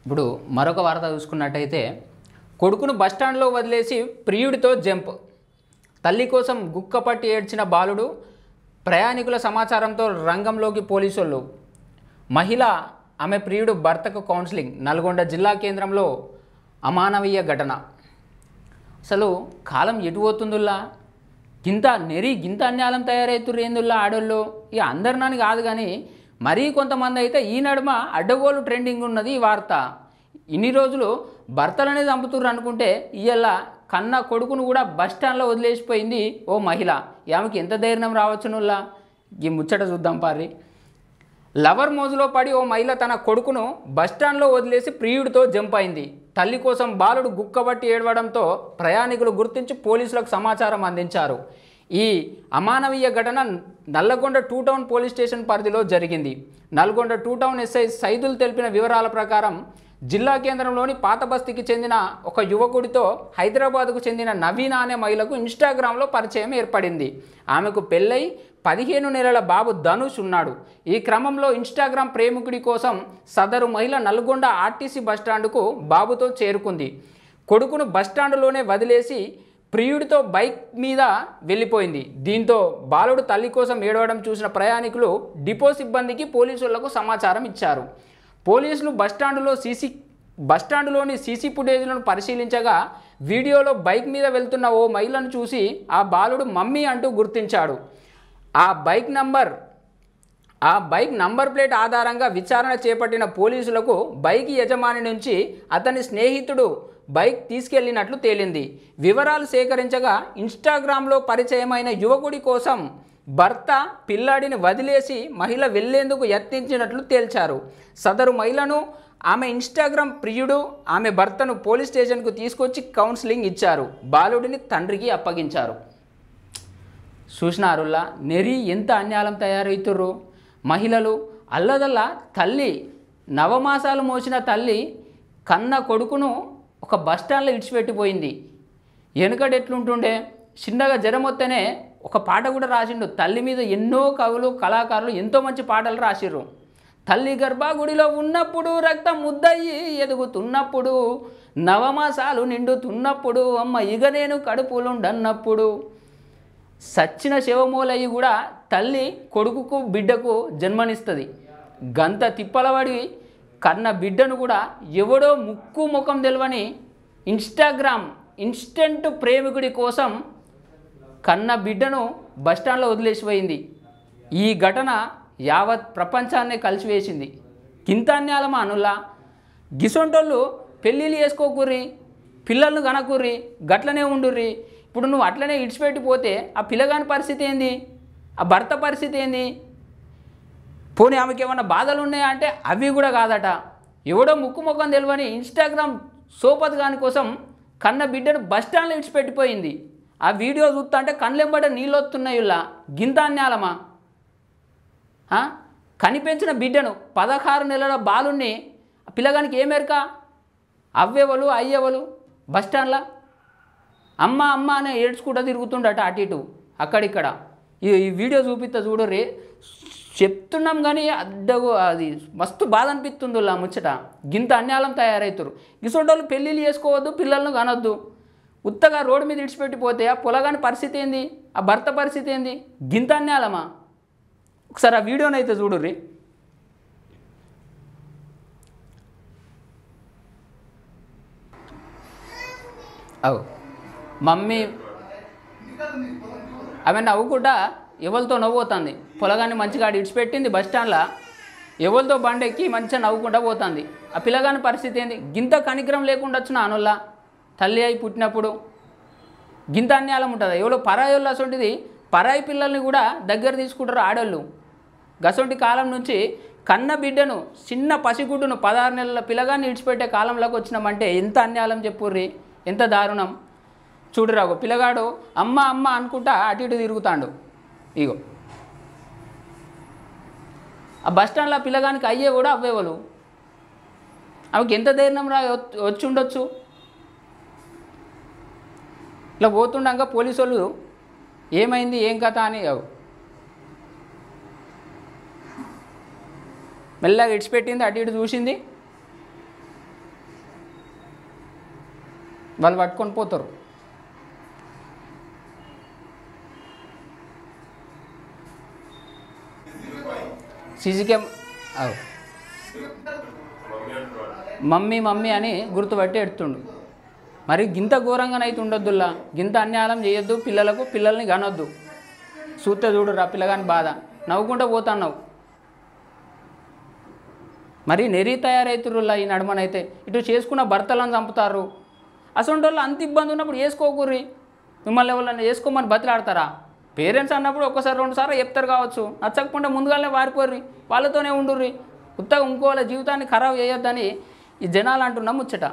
ఇప్పుడు మరొక వార్త చూసుకున్నట్టయితే కొడుకును బస్టాండ్లో వదిలేసి ప్రియుడితో జంప్. తల్లి కోసం గుక్కపట్టి ఏడ్చిన బాలుడు. ప్రయాణికుల సమాచారంతో రంగంలోకి పోలీసులు. మహిళ ఆమె ప్రియుడు భర్తకు కౌన్సిలింగ్. నల్గొండ జిల్లా కేంద్రంలో అమానవీయ ఘటన. అసలు కాలం ఎటు పోతుందిలా, గింత గింత అన్యాయం తయారవుతుర్రు ఏందుల్లా ఆడోళ్ళు. ఇక అందరినని కాదు కానీ మరీ కొంతమంది అయితే ఈ నడుమ అడ్డగోలు ట్రెండింగ్ ఉన్నది ఈ వార్త. ఇన్ని రోజులు భర్తలనే చంపుతుర్రు అనుకుంటే ఇవాళ కన్న కొడుకును కూడా బస్టాండ్లో వదిలేసిపోయింది ఓ మహిళ. ఆమెకి ఎంత ధైర్యం రావచ్చునుల్లా, ఈ ముచ్చట చూద్దాం పారి. లవర్ మోజులో పడి ఓ మహిళ తన కొడుకును బస్టాండ్లో వదిలేసి ప్రియుడితో జంప్ అయింది. తల్లి కోసం బాలుడు గుక్కబట్టి ఏడవడంతో ప్రయాణికులు గుర్తించి పోలీసులకు సమాచారం అందించారు. ఈ అమానవీయ ఘటన నల్లగొండ 2 టౌన్ పోలీస్ స్టేషన్ పరిధిలో జరిగింది. నల్గొండ 2 టౌన్ ఎస్ఐ సైదుల్ తెలిపిన వివరాల ప్రకారం జిల్లా కేంద్రంలోని పాత బస్తీకి చెందిన ఒక యువకుడితో హైదరాబాద్కు చెందిన నవీన అనే మహిళకు ఇన్స్టాగ్రామ్లో పరిచయం ఏర్పడింది. ఆమెకు పెళ్ళై 15 నెలల బాబు ధనుష్ ఉన్నాడు. ఈ క్రమంలో ఇన్స్టాగ్రామ్ ప్రేమికుడి కోసం సదరు మహిళ నల్గొండ ఆర్టీసీ బస్టాండ్కు బాబుతో చేరుకుంది. కొడుకును బస్టాండ్లోనే వదిలేసి ప్రియుడితో బైక్ మీద వెళ్ళిపోయింది. దీంతో బాలుడు తల్లి కోసం ఏడవడం చూసిన ప్రయాణికులు డిపో సిబ్బందికి పోలీసులకు సమాచారం ఇచ్చారు. పోలీసులు బస్టాండులోని సీసీ ఫుటేజ్లను పరిశీలించగా వీడియోలో బైక్ మీద వెళ్తున్న ఓ మహిళను చూసి ఆ బాలుడు మమ్మీ అంటూ గుర్తించాడు. ఆ బైక్ నంబర్ ప్లేట్ ఆధారంగా విచారణ చేపట్టిన పోలీసులకు బైక్ యజమాని నుంచి అతని స్నేహితుడు బైక్ తీసుకెళ్లినట్లు తేలింది. వివరాలు సేకరించగా ఇన్స్టాగ్రామ్లో పరిచయమైన యువకుడి కోసం భర్త పిల్లాడిని వదిలేసి మహిళ వెళ్లేందుకు యత్నించినట్లు తేల్చారు. సదరు మహిళను ఆమె ఇన్స్టాగ్రామ్ ప్రియుడు ఆమె భర్తను పోలీస్ స్టేషన్కు తీసుకొచ్చి కౌన్సిలింగ్ ఇచ్చారు. బాలుడిని తండ్రికి అప్పగించారు. చూసినారుల్లా ఎంత అన్యాయం తయారవుతుర్రు మహిళలు. అల్లదల్లా తల్లి నవమాసాలు మోసిన తల్లి కన్న కొడుకును ఒక బస్టాండ్లో ఇడిచిపెట్టిపోయింది. వెనుకటి ఎట్లుంటుండే, చిన్నగా జ్వరం వస్తేనే ఒక పాట కూడా రాసిండు. తల్లి మీద ఎన్నో కవులు కళాకారులు ఎంతో మంచి పాటలు రాసిర్రు. తల్లి గర్భగుడిలో ఉన్నప్పుడు రక్తం ముద్దయ్యి ఎదుగుతున్నప్పుడు నవమాసాలు నిండుతున్నప్పుడు అమ్మ ఇక నేను కడుపులుండన్నప్పుడు సచ్చిన శవమూలయ్యి కూడా తల్లి కొడుకుకు బిడ్డకు జన్మనిస్తుంది. గంత తిప్పలవాడి కన్న బిడ్డను కూడా ఎవడో ముక్కు ముఖం తెలవని ఇన్స్టెంట్ ప్రేమికుడి కోసం కన్న బిడ్డను బస్టాండ్లో వదిలేసిపోయింది. ఈ ఘటన యావత్ ప్రపంచాన్ని కలిసివేసింది. గింత అన్యాయమా అనుల్లా. గిసొంటోళ్ళు పెళ్ళిళ్ళు చేసుకోకుర్రి, పిల్లలను కనకుర్రి, గట్లనే ఉండుర్రి. ఇప్పుడు నువ్వు అట్లనే ఇడిచిపెట్టిపోతే ఆ పిల్లగాని పరిస్థితి ఏంది, ఆ భర్త పరిస్థితి ఏంది? పోనీ ఆమెకి ఏమన్నా బాధలు ఉన్నాయా అంటే అవి కూడా కాదట. ఎవడో ముక్కు ముఖం తెలియని ఇన్స్టాగ్రామ్ సోపత్ గాని కోసం కన్న బిడ్డను బస్టాండ్లో ఇడిచిపెట్టిపోయింది. ఆ వీడియో చూస్తా అంటే కళ్ళెంబడ నీళ్ళు వస్తున్నాయి. ఇలా గింత అన్యాయమా? కనిపెంచిన బిడ్డను 16 నెలల బాలుని పిల్లగానికి ఏమేరక అవ్వెవలు అయ్యవలు బస్టాండ్లో అమ్మ అమ్మ అనే ఏడ్చుకుంటూ తిరుగుతుండట అటు ఇటు అక్కడిక్కడ. ఈ వీడియో చూపిస్తా చూడరే, చెప్తున్నాం కానీ అది మస్తు బాధ అనిపిస్తుంది. ఇలా ముచ్చట గింత అన్యాయం తయారవుతారు. గిసొంటోళ్ళు పెళ్ళిళ్ళు చేసుకోవద్దు, పిల్లలను కనొద్దు. ఉత్తగా రోడ్డు మీద ఇడిచిపెట్టిపోతే ఆ పొలగాని పరిస్థితి ఏంది, ఆ భర్త పరిస్థితి ఏంది? గింత అన్యాయమా? ఒకసారి ఆ వీడియోనైతే చూడుర్రి. మమ్మీ ఆమె నవ్వుకుంటా ఎవరితో నవ్వుతుంది. పొలగాన్ని మంచిగా ఇడిచిపెట్టింది బస్టాండ్లో, ఎవరితో బండి ఎక్కి మంచిగా నవ్వుకుంటా పోతుంది. ఆ పిల్లగాని పరిస్థితి ఏంది? గింత కనికరం లేకుండా వచ్చిన అనుల్లా తల్లి అయి పుట్టినప్పుడు గింత అన్యాయం ఉంటుందా? ఎవరో పరాయోళ్ళు అసొంటిది పరాయి పిల్లల్ని కూడా దగ్గర తీసుకుంటారు ఆడోళ్ళు. గసొంటి కాలం నుంచి కన్న బిడ్డను చిన్న పసిగుడ్డును 16 నెలల పిల్లగాన్ని ఇడిచిపెట్టే కాలంలోకి వచ్చినామంటే ఎంత అన్యాయం చెప్పుర్రి, ఎంత దారుణం. చూడురాగో పిల్లగాడు అమ్మ అమ్మ అనుకుంటా అటు ఇటు తిరుగుతాడు. ఇగో ఆ బస్టాండ్లో పిల్లగానికి అయ్యే కూడా అవ్వేవాళ్ళు. ఆమెకి ఎంత ధైర్యం వచ్చి ఉండొచ్చు. ఇలా పోతుండగా పోలీసు వాళ్ళు ఏమైంది ఏం కథ అని మెల్లగా ఇడిచిపెట్టింది, అటు ఇటు చూసింది. వాళ్ళు పట్టుకొని పోతారు. సీసీ కెమ్ మమ్మీ మమ్మీ అని గుర్తుపట్టి ఎడుతుండు. మరి గింత ఘోరంగానైతే ఉండొద్దుల్లా, గింత అన్యాయం చేయొద్దు పిల్లలకు, పిల్లల్ని కనొద్దు. చూస్తే చూడురా పిల్లగాని బాధ, నవ్వుకుంటూ పోతున్నావు. మరి నెరి తయారవుతుర్రులా ఈ నడమనైతే. ఇటు చేసుకున్న భర్తలను చంపుతారు. అసలు వాళ్ళు అంత ఇబ్బంది ఉన్నప్పుడు వేసుకోకూర్రి. మిమ్మల్ని ఎవరన్నా వేసుకోమని బతిలాడతారా? పేరెంట్స్ అన్నప్పుడు ఒక్కసారి 2 సార్లు చెప్తారు కావచ్చు, నచ్చకపోతే ముందుగానే వారిపోర్రి, వాళ్ళతోనే ఉండుర్రి. ఉత్తగా ఇంకోళ్ళ జీవితాన్ని ఖరాబ్ చేయొద్దని ఈ జనాలు అంటున్నా ముచ్చట.